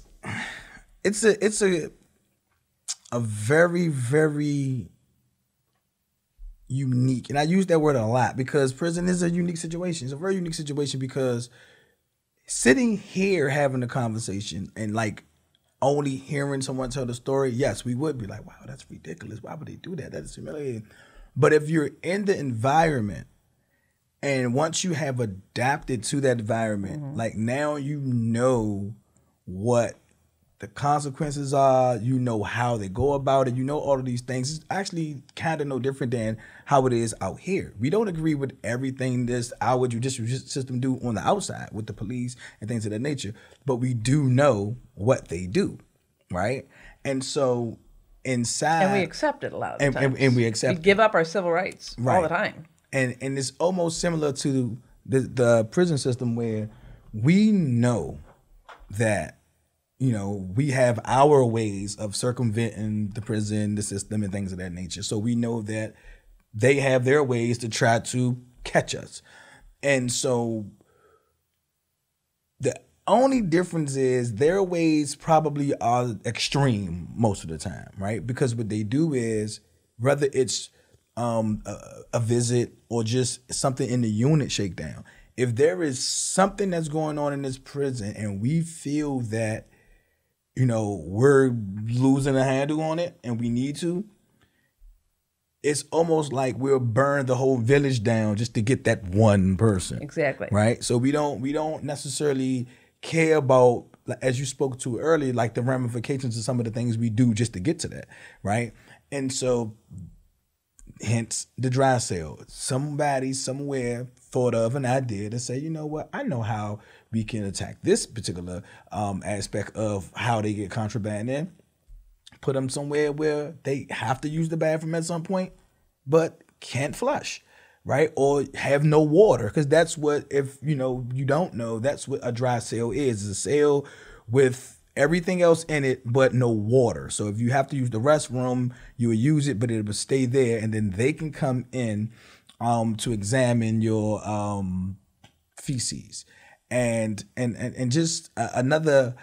a very, very unique, and I use that word a lot because prison is a unique situation. It's a very unique situation because sitting here having a conversation and like only hearing someone tell the story, yes, we would be like, wow, that's ridiculous. Why would they do that? That is humiliating. But if you're in the environment and once you have adapted to that environment, like now you know what the consequences are, you know how they go about it, you know all of these things. It's actually kind of no different than how it is out here. We don't agree with everything this our judicial system do on the outside with the police and things of that nature, but we do know what they do, right? And so inside, and we accept it a lot of times. And we accept. We give up our civil rights all the time. And it's almost similar to the prison system where we know that, we have our ways of circumventing the prison, the system, and things of that nature. So we know that they have their ways to try to catch us. And so the only difference is their ways probably are extreme most of the time, right? Because what they do is, whether it's a visit or just something in the unit shakedown, if there is something that's going on in this prison and we feel that we're losing a handle on it and we need to, it's almost like we'll burn the whole village down just to get that one person. Exactly. Right? So we don't necessarily care about, as you spoke to earlier, like the ramifications of some of the things we do just to get to that, right? And so hence the dry cell. Somebody somewhere thought of an idea to say, you know what, I know how we can attack this particular aspect of how they get contraband in. Put them somewhere where they have to use the bathroom at some point, but can't flush, right? Or have no water, because that's what, if you don't know, that's what a dry cell is. It's a cell with everything else in it, but no water. So if you have to use the restroom, you will use it, but it will stay there, and then they can come in to examine your feces. And just another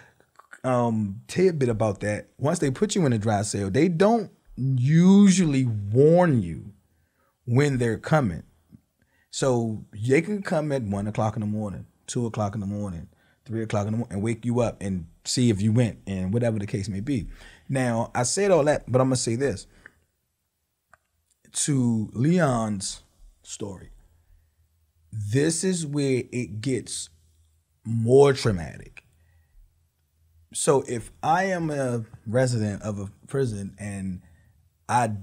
tidbit about that, once they put you in a dry cell, they don't usually warn you when they're coming. So they can come at 1 o'clock in the morning, 2 o'clock in the morning, 3 o'clock in the morning, and wake you up and see if you went, and whatever the case may be. Now, I said all that, but I'm going to say this. To Leon's story, this is where it gets more traumatic. So if I am a resident of a prison and I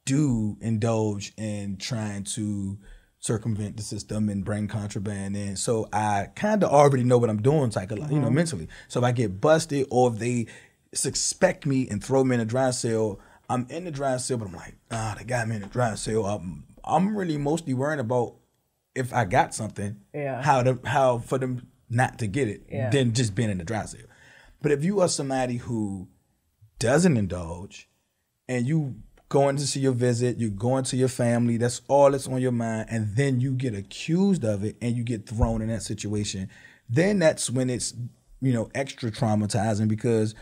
do indulge in trying to circumvent the system and bring contraband in, so I kind of already know what I'm doing, mentally. So if I get busted, or if they suspect me and throw me in a dry cell, I'm in the dry cell, but I'm like, they got me in the dry cell. I'm really mostly worrying about if I got something, how for them not to get it, than just being in the dry cell. But if you are somebody who doesn't indulge, and you going to see your visit, you're going to your family, that's all that's on your mind, and then you get accused of it and you get thrown in that situation, then that's when it's, extra traumatizing, because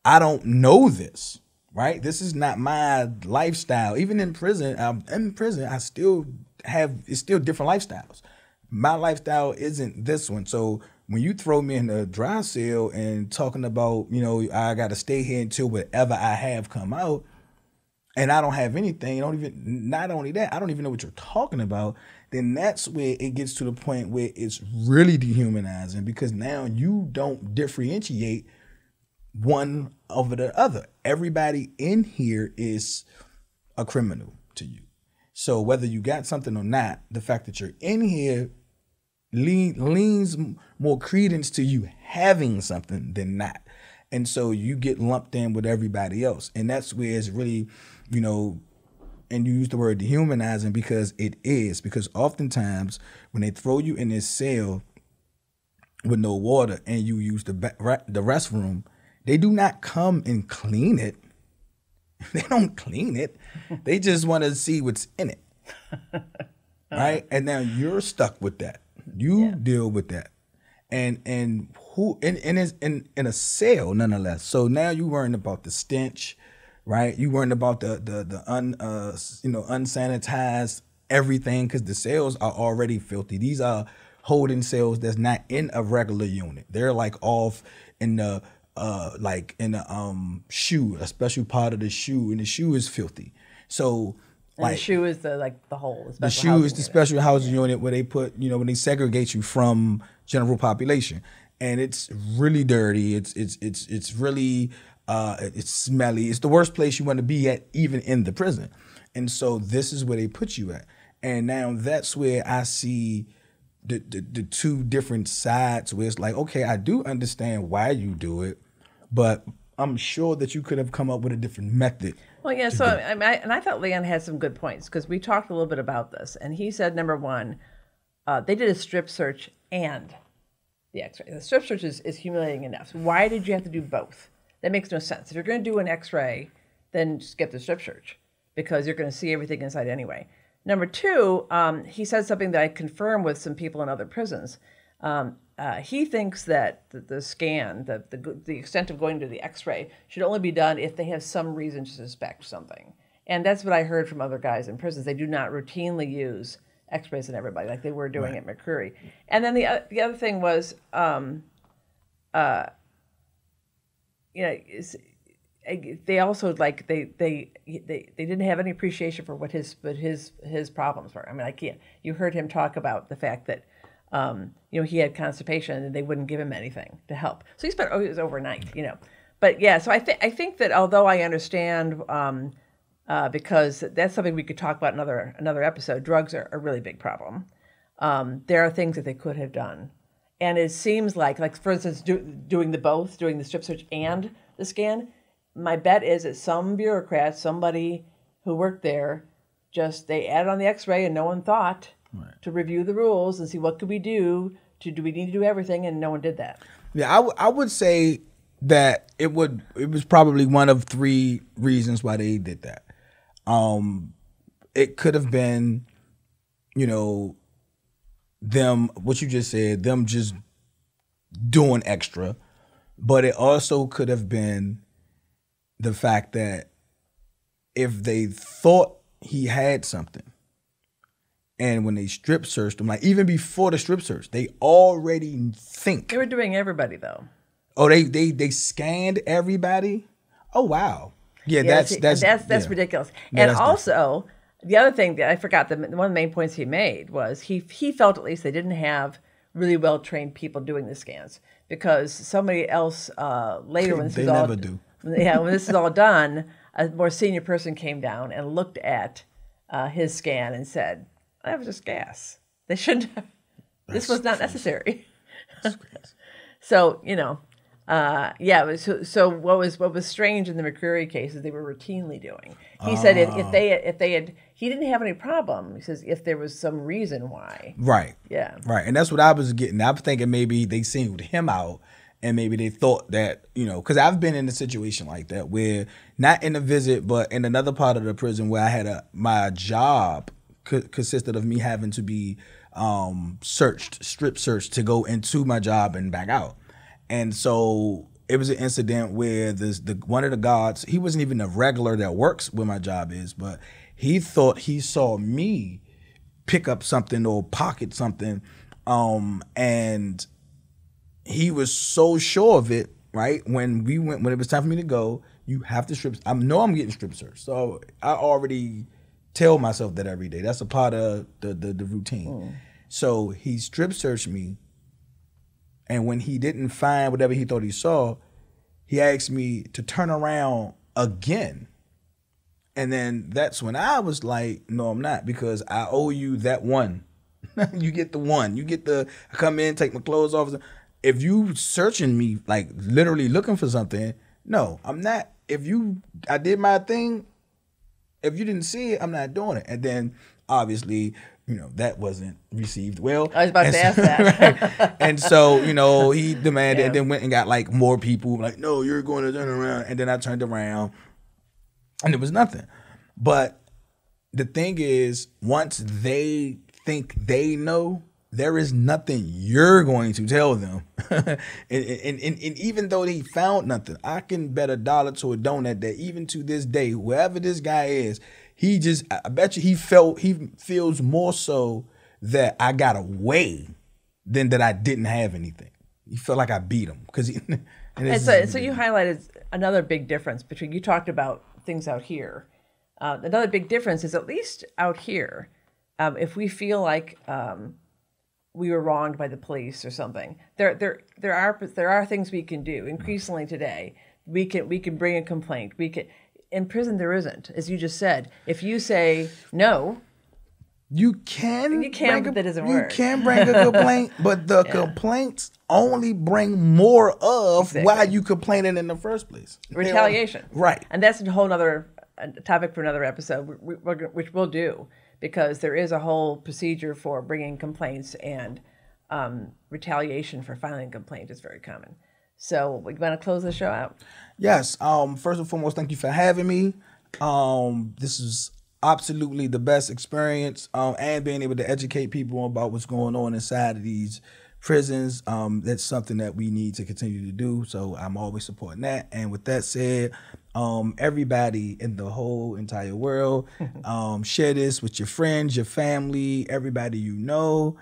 I don't know this, right? This is not my lifestyle. Even in prison, it's still different lifestyles. My lifestyle isn't this one. So when you throw me in a dry cell and talking about, I got to stay here until whatever I have come out, and I don't have anything, not only that, I don't even know what you're talking about, then that's where it gets to the point where it's really dehumanizing, because now you don't differentiate one over the other. Everybody in here is a criminal to you. So whether you got something or not, the fact that you're in here leans more credence to you having something than not. And so you get lumped in with everybody else. And that's where it's really, and you use the word dehumanizing, because it is. Because oftentimes when they throw you in this cell with no water and you use the restroom, they do not come and clean it. They don't clean it. They just want to see what's in it. Right? And now you're stuck with that. You deal with that. And who in a cell nonetheless. So now you worrying about the stench, right? You worrying about the unsanitized everything, because the cells are already filthy. These are holding cells that's not in a regular unit. They're like off in the shoe, a special part of the shoe, and the shoe is filthy. So the shoe is the hole. The shoe is the special housing unit where they put, when they segregate you from general population, and it's really dirty. It's really it's smelly. It's the worst place you want to be at, even in the prison. And so this is where they put you at. And now that's where I see the two different sides, where it's like, okay, I do understand why you do it, but I'm sure that you could have come up with a different method. Well, yeah, so I thought Leon had some good points, because we talked a little bit about this, and he said, number one, they did a strip search and the x-ray. The strip search is humiliating enough. So why did you have to do both? That makes no sense. If you're going to do an x-ray, then skip the strip search, because you're going to see everything inside anyway. Number two, he said something that I confirmed with some people in other prisons. He thinks that the scan, the extent of going to the x-ray, should only be done if they have some reason to suspect something. And that's what I heard from other guys in prisons. They do not routinely use x-rays on everybody like they were doing at McCreary. And then the other thing was, they also they didn't have any appreciation for what his problems were. I mean, you heard him talk about the fact that he had constipation and they wouldn't give him anything to help. So he spent it was overnight, But yeah, so I think that although I understand, because that's something we could talk about in another episode, drugs are a really big problem. There are things that they could have done. And it seems like for instance, doing the strip search and the scan, my bet is that some bureaucrat, somebody who worked there, they added on the x-ray and no one thought to review the rules and see what could we do. Do we need to do everything? And no one did that. Yeah, I would say that it was probably one of three reasons why they did that. It could have been, them, what you just said, them just doing extra, but it also could have been the fact that if they thought he had something, and when they strip searched him, like even before the strip search, they already think they were doing everybody though. Oh, they scanned everybody. Oh wow, yeah, that's ridiculous. And also, the other thing that I forgot, one of the main points he made was he felt at least they didn't have really well trained people doing the scans, because somebody else later when this is all when this is all done, a more senior person came down and looked at his scan and said, "That was just gas. They shouldn't have. This was not necessary." So Yeah. So what was strange in the McCreary case is they were routinely doing. He said if they had, he didn't have any problem. He says if there was some reason why. Right. Yeah. Right. And that's what I was getting. I'm thinking maybe they singled him out and maybe they thought that, because I've been in a situation like that where not in a visit, but in another part of the prison where I had my job consisted of me having to be strip searched to go into my job and back out. And so it was an incident where one of the guards, he wasn't even a regular that works where my job is, but he thought he saw me pick up something or pocket something, and he was so sure of it. Right when it was time for me to go, you have to strip. I know I'm getting strip searched, so I already tell myself that every day. That's a part of the routine. So he strip searched me. And when he didn't find whatever he thought he saw, he asked me to turn around again. And then that's when I was like, no, I'm not, because I owe you that one. You get the one. You get I come in, take my clothes off. If you searching me, like literally looking for something, no, I'm not. I did my thing. If you didn't see it, I'm not doing it. And then obviously, that wasn't received well. I was about to ask that. Right. And so, he demanded and then went and got like more people like, no, you're going to turn around. And then I turned around and there was nothing. But the thing is, once they think they know, there is nothing you're going to tell them. and even though he found nothing, I can bet $1 to a donut that even to this day, whoever this guy is, I bet you he feels more so that I got away than that I didn't have anything. He felt like I beat him because so you highlighted another big difference between, you talked about things out here. Another big difference is, at least out here, if we feel like we were wronged by the police or something, there are things we can do. Increasingly today, we can bring a complaint. In prison, there isn't. As you just said, if you say no, you can but that doesn't work. You can bring a complaint, but the complaints only bring more of why you complaining in the first place. Retaliation. Right. And that's a whole other topic for another episode, which we'll do, because there is a whole procedure for bringing complaints, and retaliation for filing a complaint is very common. So we want to close the show out? Yes. First and foremost, thank you for having me. This is absolutely the best experience, and being able to educate people about what's going on inside of these prisons. That's something that we need to continue to do. So I'm always supporting that. And with that said, everybody in the whole entire world, share this with your friends, your family, everybody you know.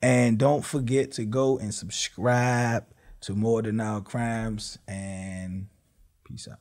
And don't forget to go and subscribe to More Than Our Crimes, and peace out.